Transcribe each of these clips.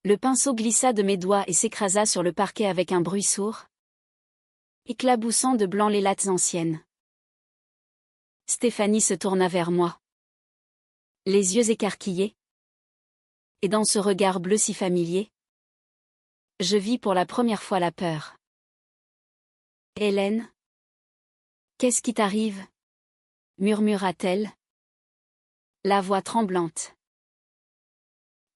Le pinceau glissa de mes doigts et s'écrasa sur le parquet avec un bruit sourd, éclaboussant de blanc les lattes anciennes. Stéphanie se tourna vers moi, les yeux écarquillés. Et dans ce regard bleu si familier, je vis pour la première fois la peur. « Hélène, qu'est-ce qui t'arrive » murmura-t-elle, la voix tremblante.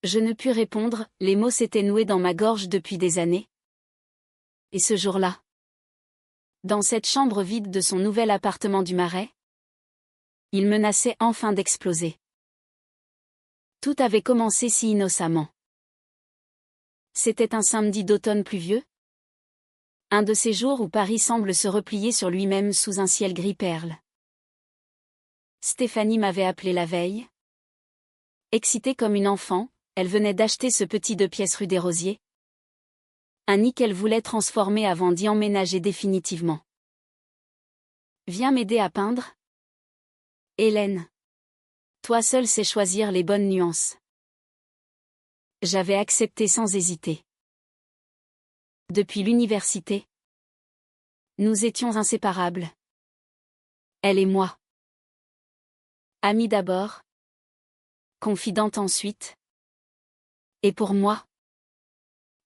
Je ne pus répondre, les mots s'étaient noués dans ma gorge depuis des années. Et ce jour-là, dans cette chambre vide de son nouvel appartement du Marais, il menaçait enfin d'exploser. Tout avait commencé si innocemment. C'était un samedi d'automne pluvieux. Un de ces jours où Paris semble se replier sur lui-même sous un ciel gris perle. Stéphanie m'avait appelé la veille. Excitée comme une enfant, elle venait d'acheter ce petit 2 pièces rue des Rosiers. Un nid qu'elle voulait transformer avant d'y emménager définitivement. Viens m'aider à peindre ? Hélène. Toi seule sais choisir les bonnes nuances. J'avais accepté sans hésiter. Depuis l'université, nous étions inséparables. Elle et moi. Amie d'abord, confidente ensuite. Et pour moi,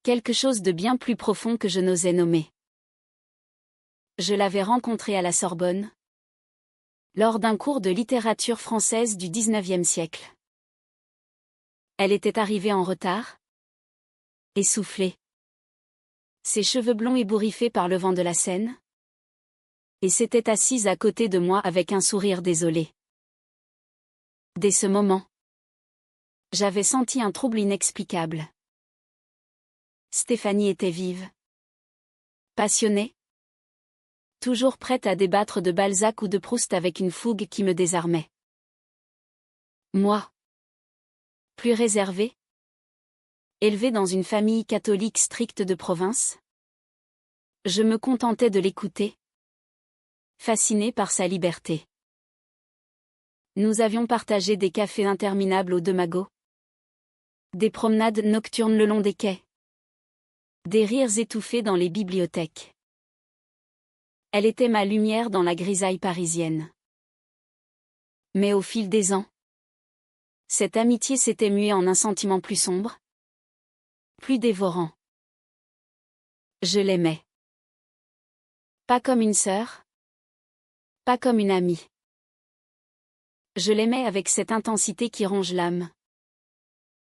quelque chose de bien plus profond que je n'osais nommer. Je l'avais rencontrée à la Sorbonne, lors d'un cours de littérature française du XIXe siècle. Elle était arrivée en retard, essoufflée. Ses cheveux blonds ébouriffés par le vent de la Seine, et s'était assise à côté de moi avec un sourire désolé. Dès ce moment, j'avais senti un trouble inexplicable. Stéphanie était vive, passionnée, toujours prête à débattre de Balzac ou de Proust avec une fougue qui me désarmait. Moi, plus réservée, élevée dans une famille catholique stricte de province, je me contentais de l'écouter, fascinée par sa liberté. Nous avions partagé des cafés interminables aux Deux Magots, des promenades nocturnes le long des quais, des rires étouffés dans les bibliothèques. Elle était ma lumière dans la grisaille parisienne. Mais au fil des ans, cette amitié s'était muée en un sentiment plus sombre, plus dévorant. Je l'aimais. Pas comme une sœur, pas comme une amie. Je l'aimais avec cette intensité qui ronge l'âme,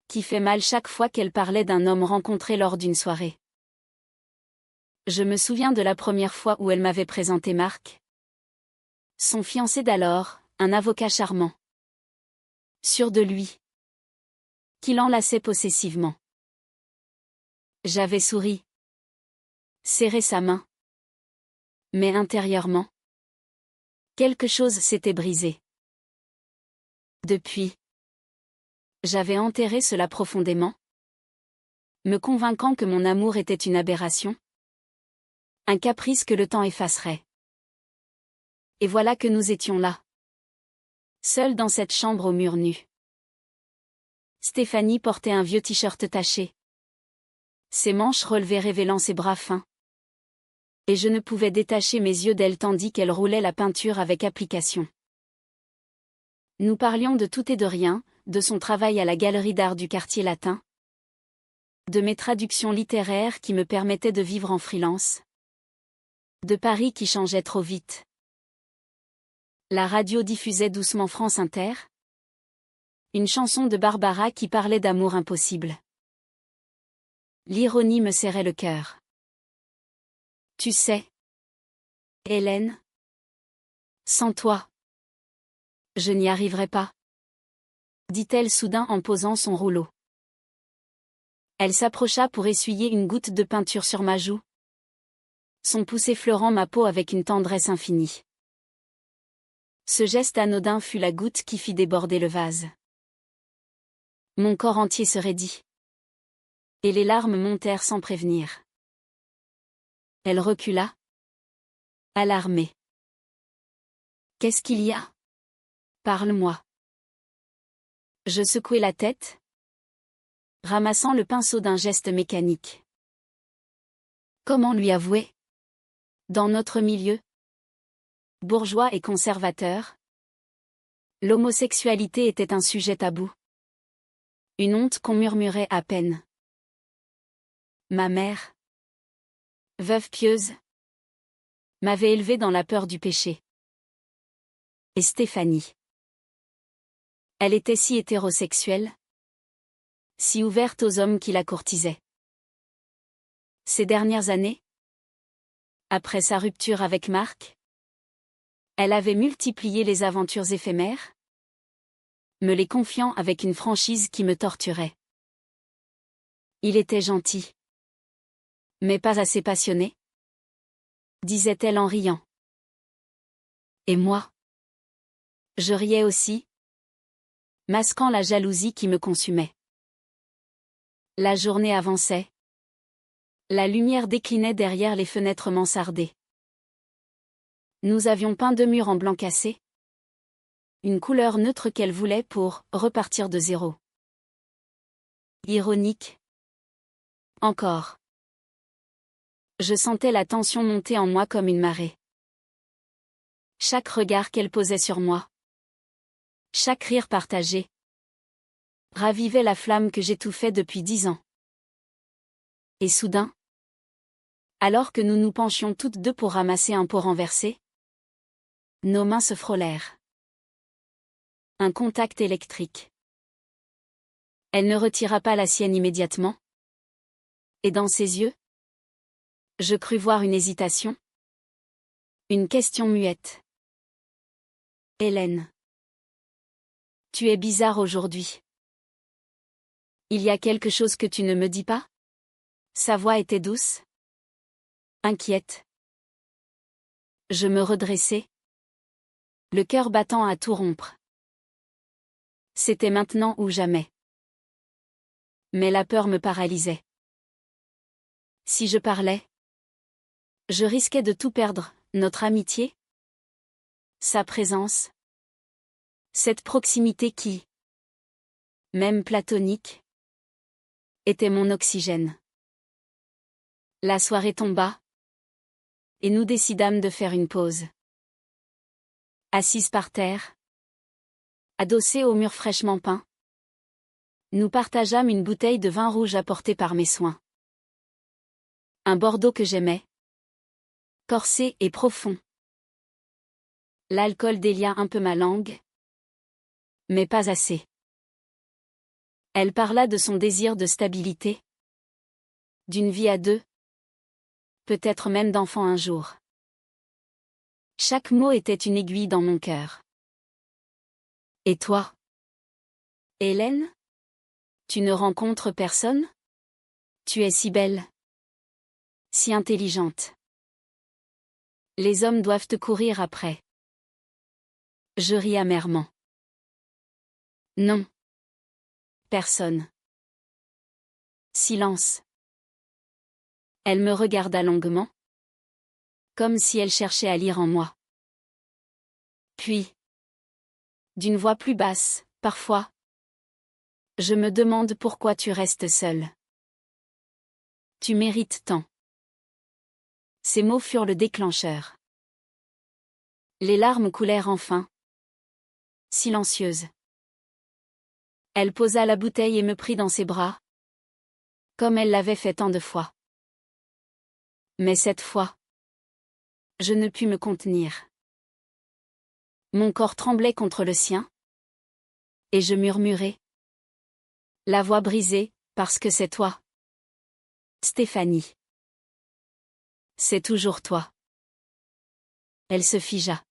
qui fait mal chaque fois qu'elle parlait d'un homme rencontré lors d'une soirée. Je me souviens de la première fois où elle m'avait présenté Marc, son fiancé d'alors, un avocat charmant, sûr de lui, qui l'enlaçait possessivement. J'avais souri, serré sa main. Mais intérieurement, quelque chose s'était brisé. Depuis, j'avais enterré cela profondément, me convainquant que mon amour était une aberration, un caprice que le temps effacerait. Et voilà que nous étions là, seuls dans cette chambre aux murs nus. Stéphanie portait un vieux t-shirt taché, ses manches relevées révélant ses bras fins. Et je ne pouvais détacher mes yeux d'elle tandis qu'elle roulait la peinture avec application. Nous parlions de tout et de rien, de son travail à la galerie d'art du quartier latin, de mes traductions littéraires qui me permettaient de vivre en freelance, de Paris qui changeait trop vite. La radio diffusait doucement France Inter, une chanson de Barbara qui parlait d'amour impossible. L'ironie me serrait le cœur. Tu sais, Hélène, sans toi, je n'y arriverai pas, dit-elle soudain en posant son rouleau. Elle s'approcha pour essuyer une goutte de peinture sur ma joue, son pouce effleurant ma peau avec une tendresse infinie. Ce geste anodin fut la goutte qui fit déborder le vase. Mon corps entier se raidit, et les larmes montèrent sans prévenir. Elle recula, alarmée. Qu'est-ce qu'il y a ? Parle-moi. Je secouai la tête, ramassant le pinceau d'un geste mécanique. Comment lui avouer? Dans notre milieu, bourgeois et conservateur, l'homosexualité était un sujet tabou. Une honte qu'on murmurait à peine. Ma mère, veuve pieuse, m'avait élevée dans la peur du péché. Et Stéphanie. Elle était si hétérosexuelle, si ouverte aux hommes qui la courtisaient. Ces dernières années, après sa rupture avec Marc, elle avait multiplié les aventures éphémères, me les confiant avec une franchise qui me torturait. Il était gentil, mais pas assez passionné, disait-elle en riant. Et moi? Je riais aussi, masquant la jalousie qui me consumait. La journée avançait. La lumière déclinait derrière les fenêtres mansardées. Nous avions peint deux murs en blanc cassé. Une couleur neutre qu'elle voulait pour repartir de zéro. Ironique. Encore. Je sentais la tension monter en moi comme une marée. Chaque regard qu'elle posait sur moi, chaque rire partagé, ravivait la flamme que j'étouffais depuis 10 ans. Et soudain, alors que nous nous penchions toutes deux pour ramasser un pot renversé, nos mains se frôlèrent. Un contact électrique. Elle ne retira pas la sienne immédiatement. Et dans ses yeux, je crus voir une hésitation. Une question muette. Hélène. Tu es bizarre aujourd'hui. Il y a quelque chose que tu ne me dis pas? Sa voix était douce. Inquiète. Je me redressai. Le cœur battant à tout rompre. C'était maintenant ou jamais. Mais la peur me paralysait. Si je parlais, je risquais de tout perdre, notre amitié, sa présence, cette proximité qui, même platonique, était mon oxygène. La soirée tomba, et nous décidâmes de faire une pause. Assises par terre, adossées au mur fraîchement peint, nous partageâmes une bouteille de vin rouge apportée par mes soins. Un Bordeaux que j'aimais, corsé et profond. L'alcool délia un peu ma langue, mais pas assez. Elle parla de son désir de stabilité, d'une vie à deux, peut-être même d'enfant un jour. Chaque mot était une aiguille dans mon cœur. Et toi? Hélène? Tu ne rencontres personne? Tu es si belle. Si intelligente. Les hommes doivent te courir après. Je ris amèrement. Non. Personne. Silence. Elle me regarda longuement, comme si elle cherchait à lire en moi. Puis, d'une voix plus basse, parfois, je me demande pourquoi tu restes seule. Tu mérites tant. Ces mots furent le déclencheur. Les larmes coulèrent enfin. Silencieuses. Elle posa la bouteille et me prit dans ses bras, comme elle l'avait fait tant de fois. Mais cette fois, je ne pus me contenir. Mon corps tremblait contre le sien, et je murmurai. La voix brisée, parce que c'est toi. Stéphanie. C'est toujours toi. Elle se figea.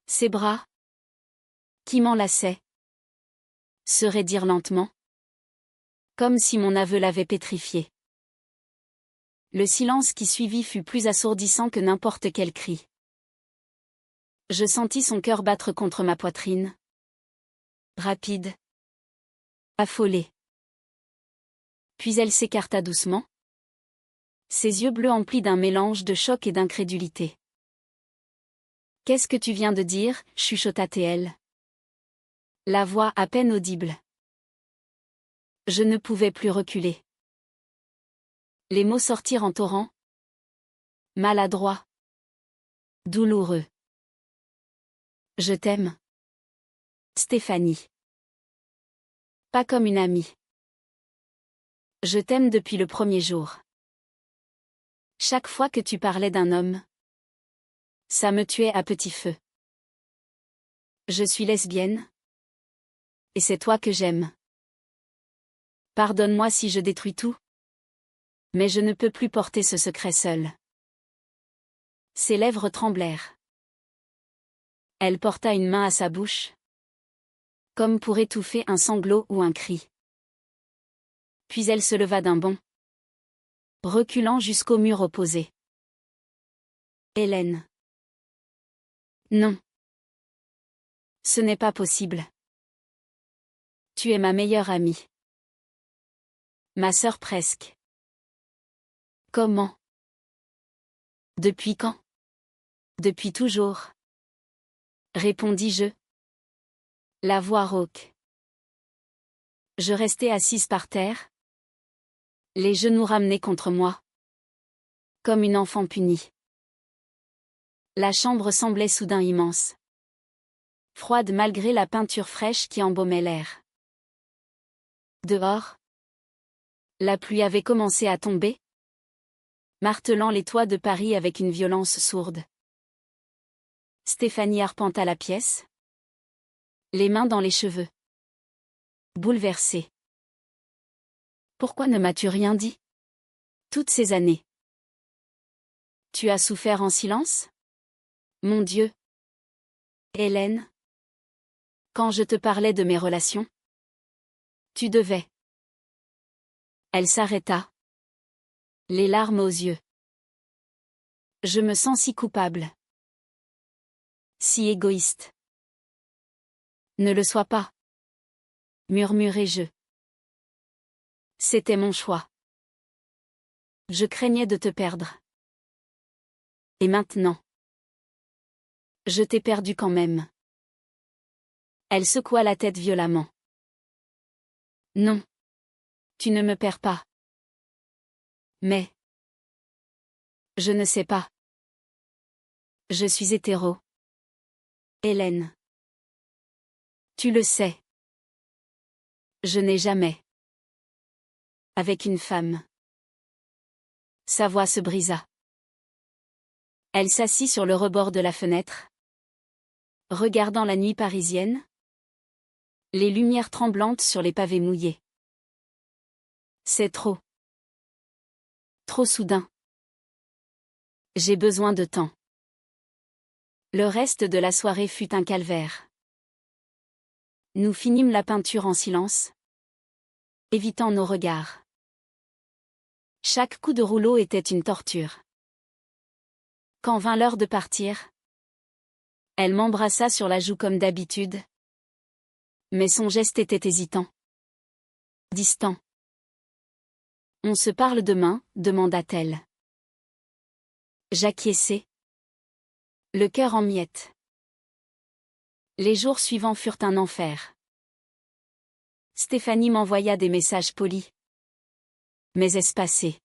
Ses bras, qui m'enlaçaient, se raidirent lentement, comme si mon aveu l'avait pétrifié. Le silence qui suivit fut plus assourdissant que n'importe quel cri. Je sentis son cœur battre contre ma poitrine. Rapide. Affolé. Puis elle s'écarta doucement. Ses yeux bleus emplis d'un mélange de choc et d'incrédulité. Qu'est-ce que tu viens de dire, chuchota-t-elle. La voix à peine audible. Je ne pouvais plus reculer. Les mots sortirent en torrent. Maladroit. Douloureux. Je t'aime. Stéphanie. Pas comme une amie. Je t'aime depuis le premier jour. Chaque fois que tu parlais d'un homme, ça me tuait à petit feu. Je suis lesbienne. Et c'est toi que j'aime. Pardonne-moi si je détruis tout. Mais je ne peux plus porter ce secret seul. Ses lèvres tremblèrent. Elle porta une main à sa bouche, comme pour étouffer un sanglot ou un cri. Puis elle se leva d'un bond, reculant jusqu'au mur opposé. Hélène. Non. Ce n'est pas possible. Tu es ma meilleure amie. Ma sœur presque. Comment? Depuis quand? Depuis toujours. Répondis-je. La voix rauque. Je restai assise par terre, les genoux ramenés contre moi, comme une enfant punie. La chambre semblait soudain immense, froide malgré la peinture fraîche qui embaumait l'air. Dehors, la pluie avait commencé à tomber, martelant les toits de Paris avec une violence sourde. Stéphanie arpenta la pièce, les mains dans les cheveux. Bouleversée. Pourquoi ne m'as-tu rien dit? Toutes ces années. Tu as souffert en silence? Mon Dieu. Hélène. Quand je te parlais de mes relations, tu devais. Elle s'arrêta, les larmes aux yeux. Je me sens si coupable. Si égoïste. Ne le sois pas. Murmurai-je. C'était mon choix. Je craignais de te perdre. Et maintenant? Je t'ai perdu quand même. Elle secoua la tête violemment. Non. Tu ne me perds pas. Mais. Je ne sais pas. Je suis hétéro. Hélène. Tu le sais. Je n'ai jamais. Avec une femme. Sa voix se brisa. Elle s'assit sur le rebord de la fenêtre, regardant la nuit parisienne, les lumières tremblantes sur les pavés mouillés. C'est trop. Trop soudain. J'ai besoin de temps. Le reste de la soirée fut un calvaire. Nous finîmes la peinture en silence, évitant nos regards. Chaque coup de rouleau était une torture. Quand vint l'heure de partir, elle m'embrassa sur la joue comme d'habitude. Mais son geste était hésitant. Distant. On se parle demain, demanda-t-elle. J'acquiesçai. Le cœur en miettes. Les jours suivants furent un enfer. Stéphanie m'envoya des messages polis, mais espacés.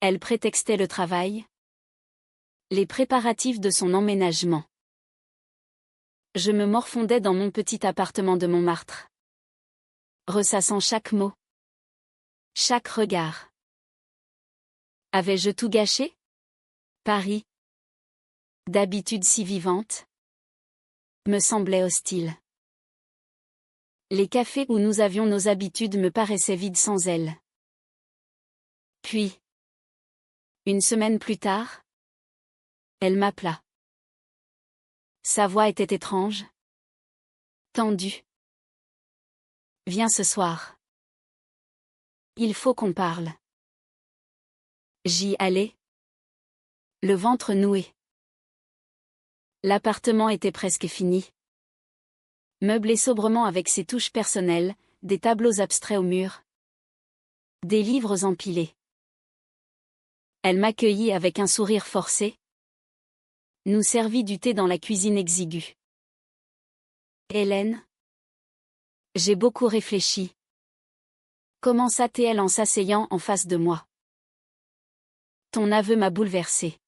Elle prétextait le travail, les préparatifs de son emménagement. Je me morfondais dans mon petit appartement de Montmartre, ressassant chaque mot, chaque regard. Avais-je tout gâché? Paris, d'habitude si vivante, me semblait hostile. Les cafés où nous avions nos habitudes me paraissaient vides sans elle. Puis, une semaine plus tard, elle m'appela. Sa voix était étrange, tendue. Viens ce soir. Il faut qu'on parle. J'y allai, le ventre noué. L'appartement était presque fini. Meublé sobrement avec ses touches personnelles, des tableaux abstraits au mur. Des livres empilés. Elle m'accueillit avec un sourire forcé. Nous servit du thé dans la cuisine exiguë. Hélène. J'ai beaucoup réfléchi. Commença-t-elle en s'asseyant en face de moi. Ton aveu m'a bouleversée.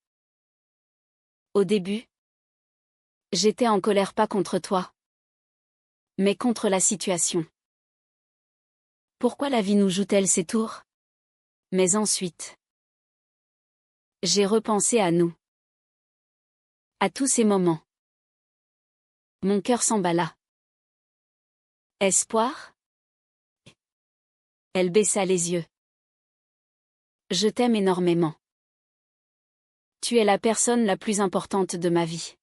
Au début, j'étais en colère pas contre toi, mais contre la situation. Pourquoi la vie nous joue-t-elle ces tours? Mais ensuite, j'ai repensé à nous. À tous ces moments. Mon cœur s'emballa. Espoir? Elle baissa les yeux. Je t'aime énormément. Tu es la personne la plus importante de ma vie.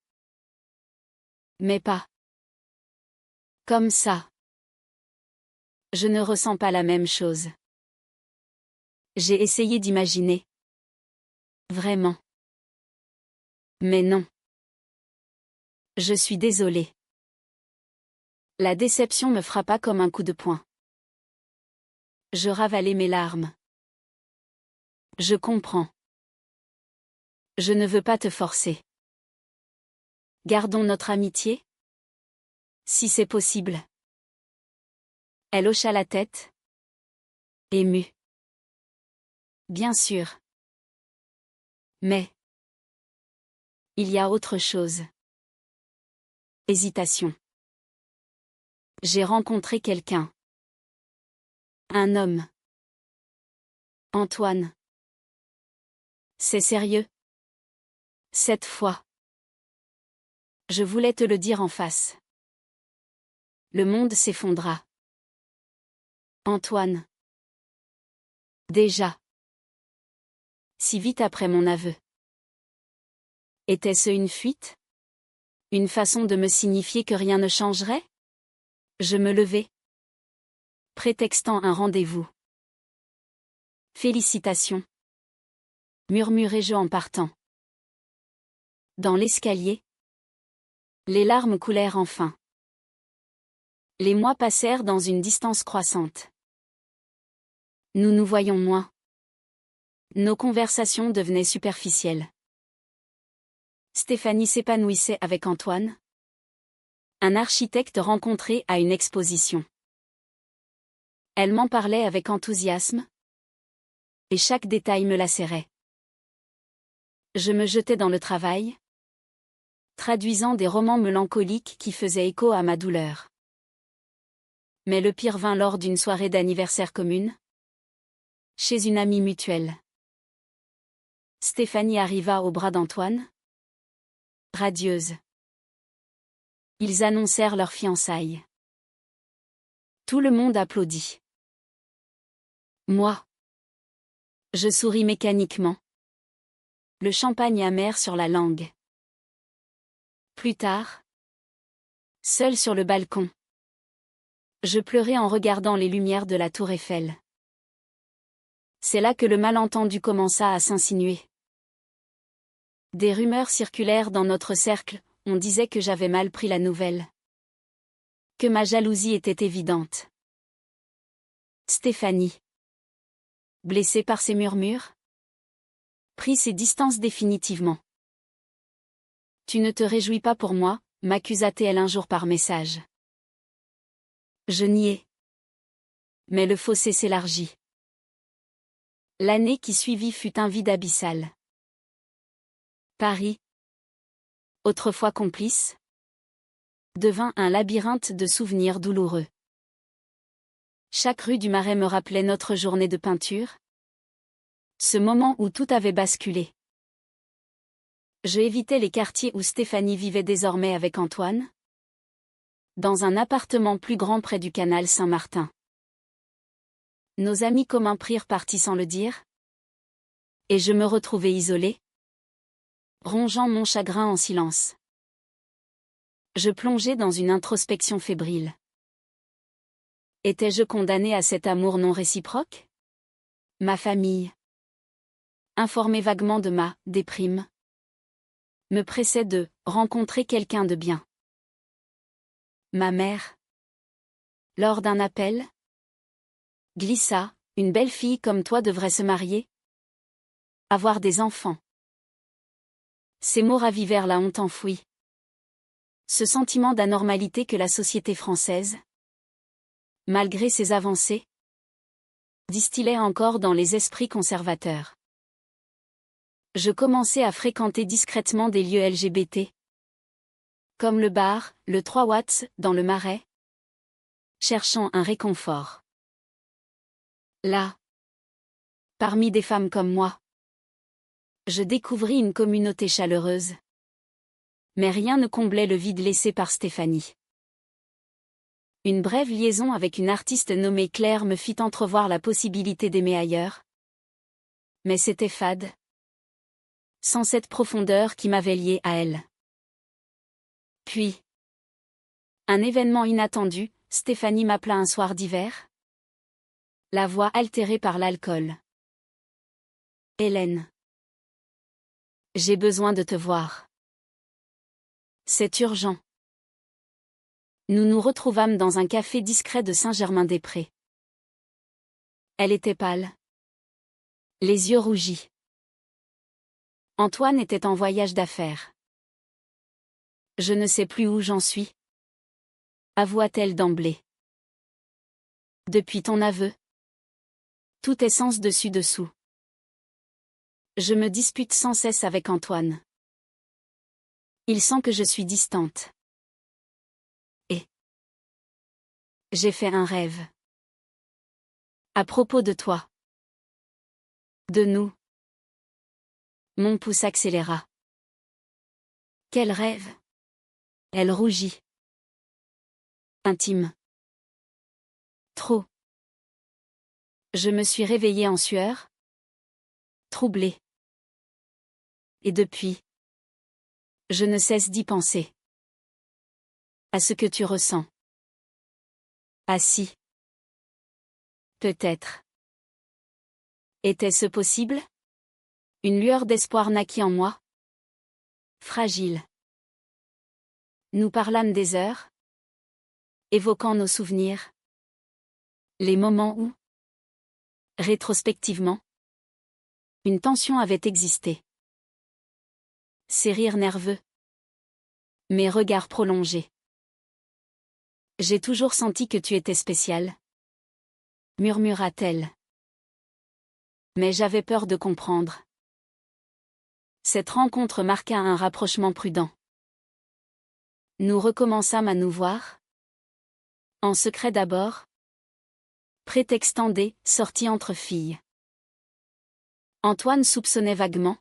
Mais pas comme ça. Je ne ressens pas la même chose. J'ai essayé d'imaginer. Vraiment. Mais non. Je suis désolée. La déception me frappa comme un coup de poing. Je ravalai mes larmes. Je comprends. Je ne veux pas te forcer. Gardons notre amitié? Si c'est possible. Elle hocha la tête. Émue. Bien sûr. Mais il y a autre chose. Hésitation. J'ai rencontré quelqu'un. Un homme. Antoine. C'est sérieux? Cette fois. Je voulais te le dire en face. Le monde s'effondra. Antoine. Déjà. Si vite après mon aveu. Était-ce une fuite? Une façon de me signifier que rien ne changerait? Je me levai, prétextant un rendez-vous. Félicitations, murmurai-je en partant. Dans l'escalier, les larmes coulèrent enfin. Les mois passèrent dans une distance croissante. Nous nous voyions moins. Nos conversations devenaient superficielles. Stéphanie s'épanouissait avec Antoine, un architecte rencontré à une exposition. Elle m'en parlait avec enthousiasme, et chaque détail me lacérait. Je me jetais dans le travail, traduisant des romans mélancoliques qui faisaient écho à ma douleur. Mais le pire vint lors d'une soirée d'anniversaire commune, chez une amie mutuelle. Stéphanie arriva au bras d'Antoine, radieuse. Ils annoncèrent leur fiançailles. Tout le monde applaudit. Moi, je souris mécaniquement. Le champagne amer sur la langue. Plus tard, seul sur le balcon, je pleurais en regardant les lumières de la tour Eiffel. C'est là que le malentendu commença à s'insinuer. Des rumeurs circulèrent dans notre cercle, on disait que j'avais mal pris la nouvelle. Que ma jalousie était évidente. Stéphanie, blessée par ces murmures, prit ses distances définitivement. Tu ne te réjouis pas pour moi, m'accusa-t-elle un jour par message. Je niai. Mais le fossé s'élargit. L'année qui suivit fut un vide abyssal. Paris, autrefois complice, devint un labyrinthe de souvenirs douloureux. Chaque rue du Marais me rappelait notre journée de peinture, ce moment où tout avait basculé. Je évitais les quartiers où Stéphanie vivait désormais avec Antoine, dans un appartement plus grand près du canal Saint-Martin. Nos amis communs prirent parti sans le dire, et je me retrouvai isolée, rongeant mon chagrin en silence. Je plongeais dans une introspection fébrile. Étais-je condamnée à cet amour non réciproque? Ma famille, informée vaguement de ma déprime, me pressait de rencontrer quelqu'un de bien. Ma mère, lors d'un appel, glissa, une belle fille comme toi devrait se marier, avoir des enfants. Ces mots ravivèrent la honte enfouie. Ce sentiment d'anormalité que la société française, malgré ses avancées, distillait encore dans les esprits conservateurs. Je commençais à fréquenter discrètement des lieux LGBT. Comme le bar, le 3 Watts, dans le Marais. Cherchant un réconfort. Là. Parmi des femmes comme moi. Je découvris une communauté chaleureuse. Mais rien ne comblait le vide laissé par Stéphanie. Une brève liaison avec une artiste nommée Claire me fit entrevoir la possibilité d'aimer ailleurs. Mais c'était fade. Sans cette profondeur qui m'avait lié à elle. Puis, un événement inattendu, Stéphanie m'appela un soir d'hiver. La voix altérée par l'alcool. Hélène. J'ai besoin de te voir. C'est urgent. Nous nous retrouvâmes dans un café discret de Saint-Germain-des-Prés. Elle était pâle. Les yeux rougis. Antoine était en voyage d'affaires. Je ne sais plus où j'en suis. Avoua-t-elle d'emblée. Depuis ton aveu. Tout est sens dessus dessous. Je me dispute sans cesse avec Antoine. Il sent que je suis distante. Et j'ai fait un rêve. À propos de toi. De nous. Mon pouce accéléra. Quel rêve. Elle rougit. Intime. Trop. Je me suis réveillée en sueur. Troublée. Et depuis, je ne cesse d'y penser. À ce que tu ressens. Ah si. Peut-être. Était-ce possible? Une lueur d'espoir naquit en moi. Fragile. Nous parlâmes des heures. Évoquant nos souvenirs. Les moments où, rétrospectivement, une tension avait existé. Ses rires nerveux. Mes regards prolongés. J'ai toujours senti que tu étais spécial. Murmura-t-elle. Mais j'avais peur de comprendre. Cette rencontre marqua un rapprochement prudent. Nous recommençâmes à nous voir. En secret d'abord. Prétextant des sorties entre filles. Antoine soupçonnait vaguement.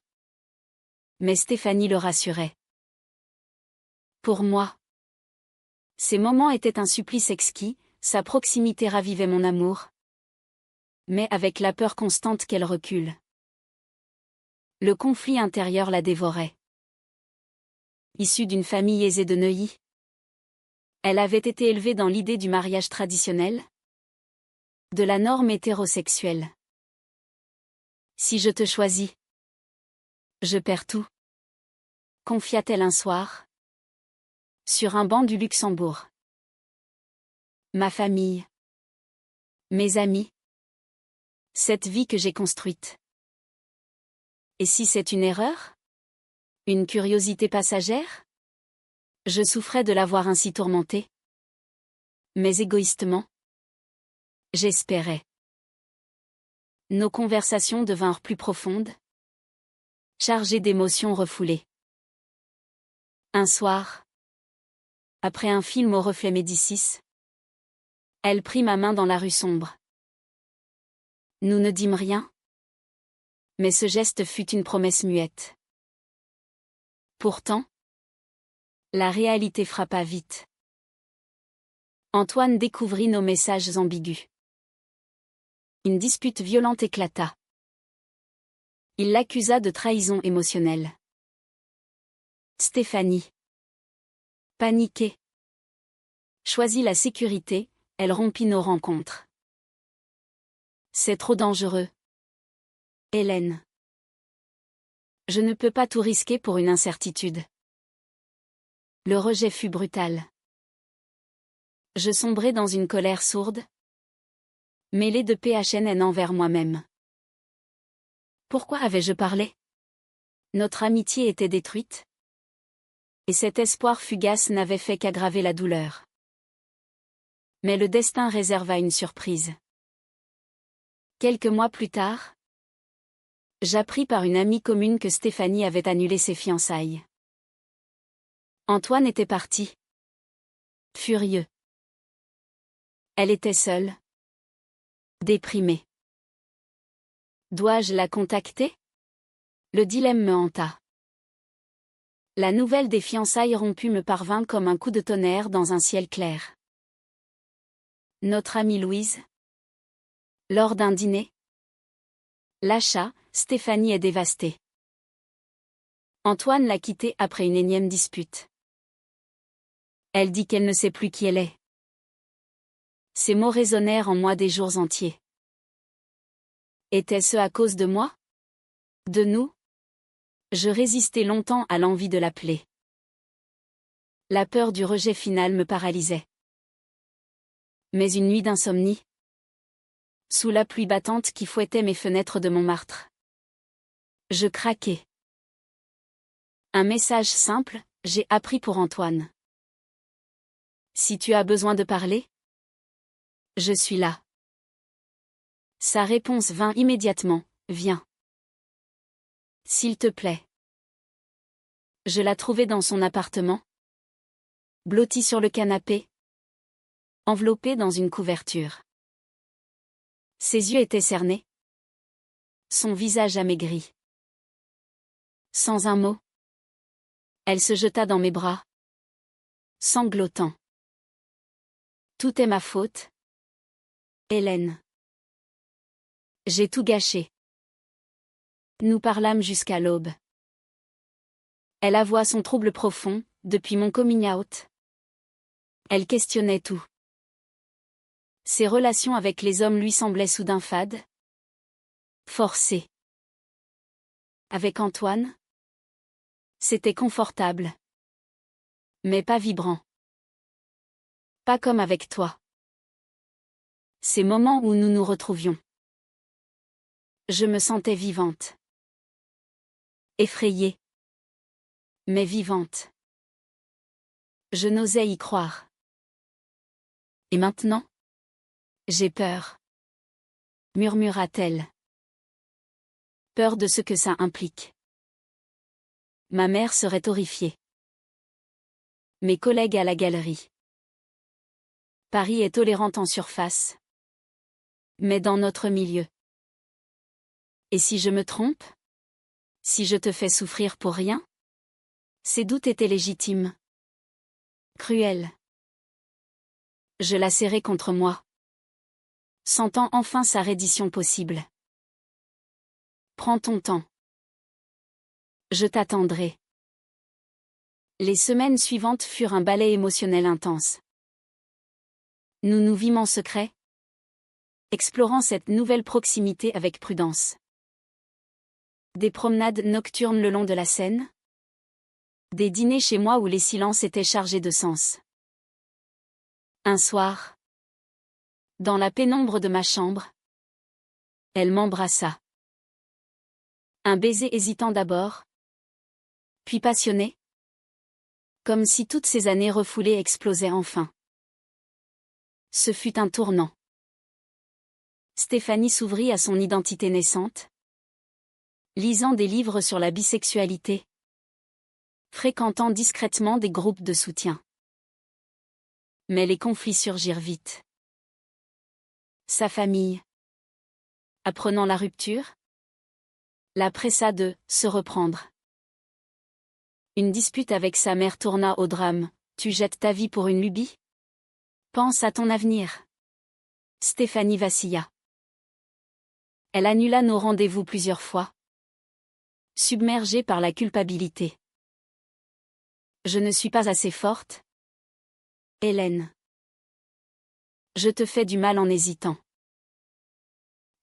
Mais Stéphanie le rassurait. Pour moi. Ces moments étaient un supplice exquis, sa proximité ravivait mon amour. Mais avec la peur constante qu'elle recule. Le conflit intérieur la dévorait. Issue d'une famille aisée de Neuilly. Elle avait été élevée dans l'idée du mariage traditionnel. De la norme hétérosexuelle. Si je te choisis, je perds tout. Confia-t-elle un soir. Sur un banc du Luxembourg. Ma famille. Mes amis. Cette vie que j'ai construite. Et si c'est une erreur? Une curiosité passagère? Je souffrais de la voir ainsi tourmentée. Mais égoïstement. J'espérais. Nos conversations devinrent plus profondes. Chargées d'émotions refoulées. Un soir. Après un film au reflet Médicis. Elle prit ma main dans la rue sombre. Nous ne dîmes rien. Mais ce geste fut une promesse muette. Pourtant, la réalité frappa vite. Antoine découvrit nos messages ambigus. Une dispute violente éclata. Il l'accusa de trahison émotionnelle. Stéphanie. Paniquée. Choisit la sécurité, elle rompit nos rencontres. C'est trop dangereux. Hélène. Je ne peux pas tout risquer pour une incertitude. Le rejet fut brutal. Je sombrai dans une colère sourde. Mêlée de PHNN envers moi-même. Pourquoi avais-je parlé? Notre amitié était détruite. Et cet espoir fugace n'avait fait qu'aggraver la douleur. Mais le destin réserva une surprise. Quelques mois plus tard, j'appris par une amie commune que Stéphanie avait annulé ses fiançailles. Antoine était parti. Furieux. Elle était seule. Déprimée. Dois-je la contacter? Le dilemme me hanta. La nouvelle des fiançailles rompues me parvint comme un coup de tonnerre dans un ciel clair. Notre amie Louise. Lors d'un dîner. L'achat, Stéphanie est dévastée. Antoine l'a quittée après une énième dispute. Elle dit qu'elle ne sait plus qui elle est. Ces mots résonnèrent en moi des jours entiers. Était-ce à cause de moi? De nous? Je résistai longtemps à l'envie de l'appeler. La peur du rejet final me paralysait. Mais une nuit d'insomnie. Sous la pluie battante qui fouettait mes fenêtres de Montmartre. Je craquai. Un message simple, j'ai appris pour Antoine. Si tu as besoin de parler, je suis là. Sa réponse vint immédiatement, viens. S'il te plaît. Je la trouvai dans son appartement. Blottie sur le canapé. Enveloppée dans une couverture. Ses yeux étaient cernés. Son visage amaigri. Sans un mot. Elle se jeta dans mes bras. Sanglotant. Tout est ma faute. Hélène. J'ai tout gâché. Nous parlâmes jusqu'à l'aube. Elle avoua son trouble profond, depuis mon coming out. Elle questionnait tout. Ses relations avec les hommes lui semblaient soudain fades. Forcées. Avec Antoine, c'était confortable. Mais pas vibrant. Pas comme avec toi. Ces moments où nous nous retrouvions. Je me sentais vivante. Effrayée. Mais vivante. Je n'osais y croire. Et maintenant? J'ai peur. Murmura-t-elle. Peur de ce que ça implique. Ma mère serait horrifiée. Mes collègues à la galerie. Paris est tolérante en surface. Mais dans notre milieu. Et si je me trompe? Si je te fais souffrir pour rien? Ces doutes étaient légitimes. Cruels. Je la serrai contre moi. Sentant enfin sa reddition possible. Prends ton temps. Je t'attendrai. Les semaines suivantes furent un ballet émotionnel intense. Nous nous vîmes en secret, explorant cette nouvelle proximité avec prudence. Des promenades nocturnes le long de la Seine. Des dîners chez moi où les silences étaient chargés de sens. Un soir, dans la pénombre de ma chambre, elle m'embrassa. Un baiser hésitant d'abord, puis passionné. Comme si toutes ces années refoulées explosaient enfin. Ce fut un tournant. Stéphanie s'ouvrit à son identité naissante. Lisant des livres sur la bisexualité. Fréquentant discrètement des groupes de soutien. Mais les conflits surgirent vite. Sa famille. Apprenant la rupture, la pressa de se reprendre. Une dispute avec sa mère tourna au drame. Tu jettes ta vie pour une lubie? Pense à ton avenir. Stéphanie vacilla. Elle annula nos rendez-vous plusieurs fois. Submergée par la culpabilité. Je ne suis pas assez forte. Hélène. Je te fais du mal en hésitant.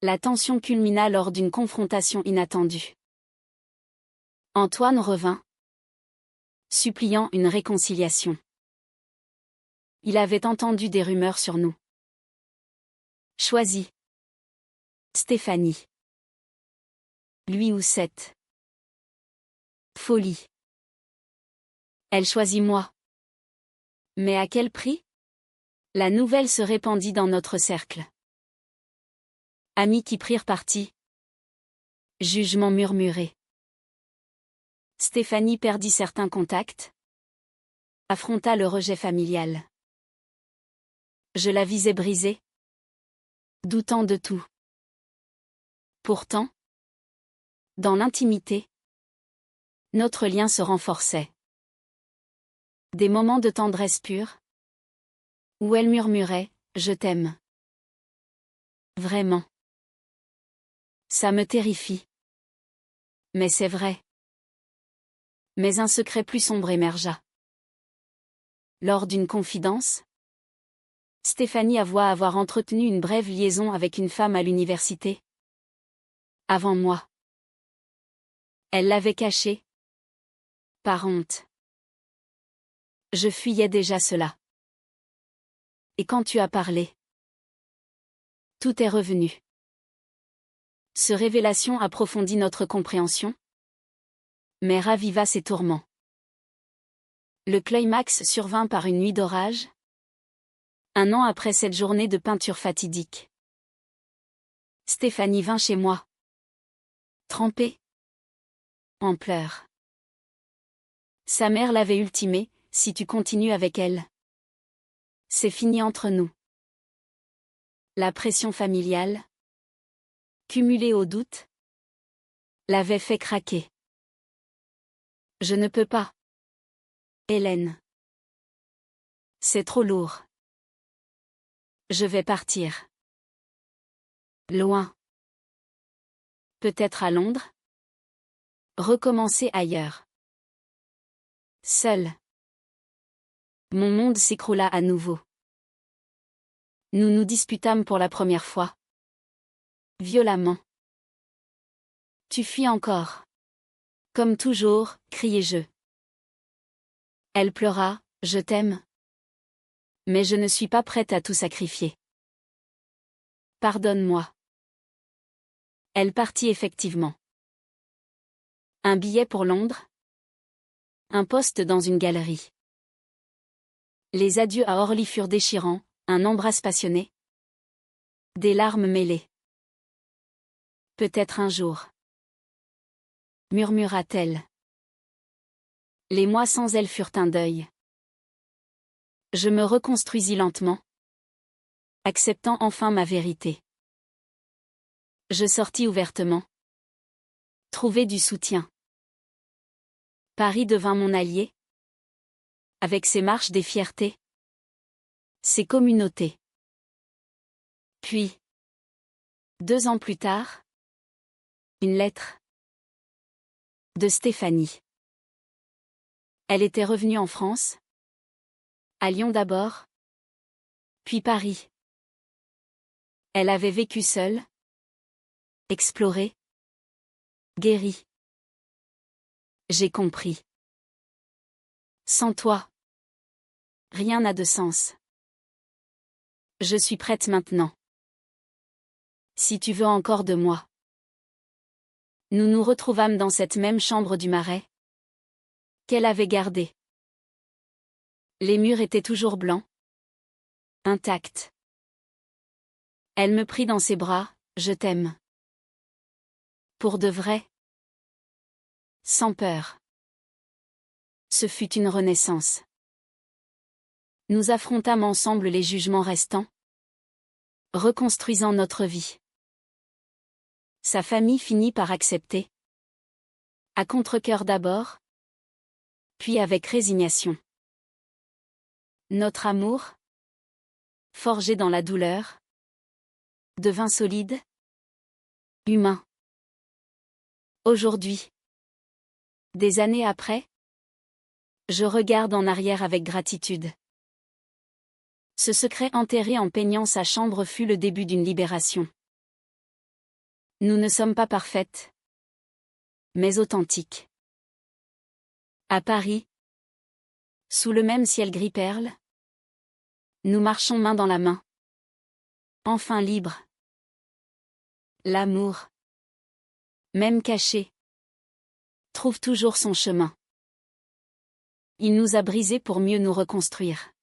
La tension culmina lors d'une confrontation inattendue. Antoine revint, suppliant une réconciliation. Il avait entendu des rumeurs sur nous. Choisis. Stéphanie. Lui ou cette folie. Elle choisit moi. Mais à quel prix? La nouvelle se répandit dans notre cercle. Amis qui prirent parti. Jugement murmuré. Stéphanie perdit certains contacts. Affronta le rejet familial. Je la visais brisée. Doutant de tout. Pourtant, dans l'intimité, notre lien se renforçait. Des moments de tendresse pure, où elle murmurait « Je t'aime ». Vraiment. Ça me terrifie. Mais c'est vrai. Mais un secret plus sombre émergea. Lors d'une confidence, Stéphanie avoua avoir entretenu une brève liaison avec une femme à l'université. Avant moi. Elle l'avait caché. Par honte. Je fuyais déjà cela. Et quand tu as parlé, tout est revenu. Ce révélation approfondit notre compréhension, mais raviva ses tourments. Le climax survint par une nuit d'orage, 1 an après cette journée de peinture fatidique. Stéphanie vint chez moi. Trempée. En pleurs. Sa mère l'avait ultimée, si tu continues avec elle. C'est fini entre nous. La pression familiale, cumulée au doute, l'avait fait craquer. Je ne peux pas. Hélène. C'est trop lourd. Je vais partir. Loin. Peut-être à Londres. Recommencer ailleurs. Seul. Mon monde s'écroula à nouveau. Nous nous disputâmes pour la première fois. Violemment. Tu fuis encore. Comme toujours, criai-je. Elle pleura, je t'aime. Mais je ne suis pas prête à tout sacrifier. Pardonne-moi. Elle partit effectivement. Un billet pour Londres. Un poste dans une galerie. Les adieux à Orly furent déchirants, un embrasse passionné. Des larmes mêlées. Peut-être un jour. Murmura-t-elle. Les mois sans elle furent un deuil. Je me reconstruisis lentement, acceptant enfin ma vérité. Je sortis ouvertement. Trouver du soutien. Paris devint mon allié. Avec ses marches des fiertés. Ses communautés. Puis, 2 ans plus tard, une lettre de Stéphanie. Elle était revenue en France. À Lyon d'abord. Puis Paris. Elle avait vécu seule. Exploré. Guéri. J'ai compris. Sans toi, rien n'a de sens. Je suis prête maintenant. Si tu veux encore de moi. Nous nous retrouvâmes dans cette même chambre du Marais, qu'elle avait gardée. Les murs étaient toujours blancs. Intacts. Elle me prit dans ses bras, je t'aime. Pour de vrai. Sans peur. Ce fut une renaissance. Nous affrontâmes ensemble les jugements restants, reconstruisant notre vie. Sa famille finit par accepter. À contre-cœur d'abord, puis avec résignation. Notre amour, forgé dans la douleur, devint solide, humain. Aujourd'hui, des années après, je regarde en arrière avec gratitude. Ce secret enterré en peignant sa chambre fut le début d'une libération. Nous ne sommes pas parfaites, mais authentiques. À Paris, sous le même ciel gris perle, nous marchons main dans la main. Enfin libres. L'amour, même caché, trouve toujours son chemin. Il nous a brisés pour mieux nous reconstruire.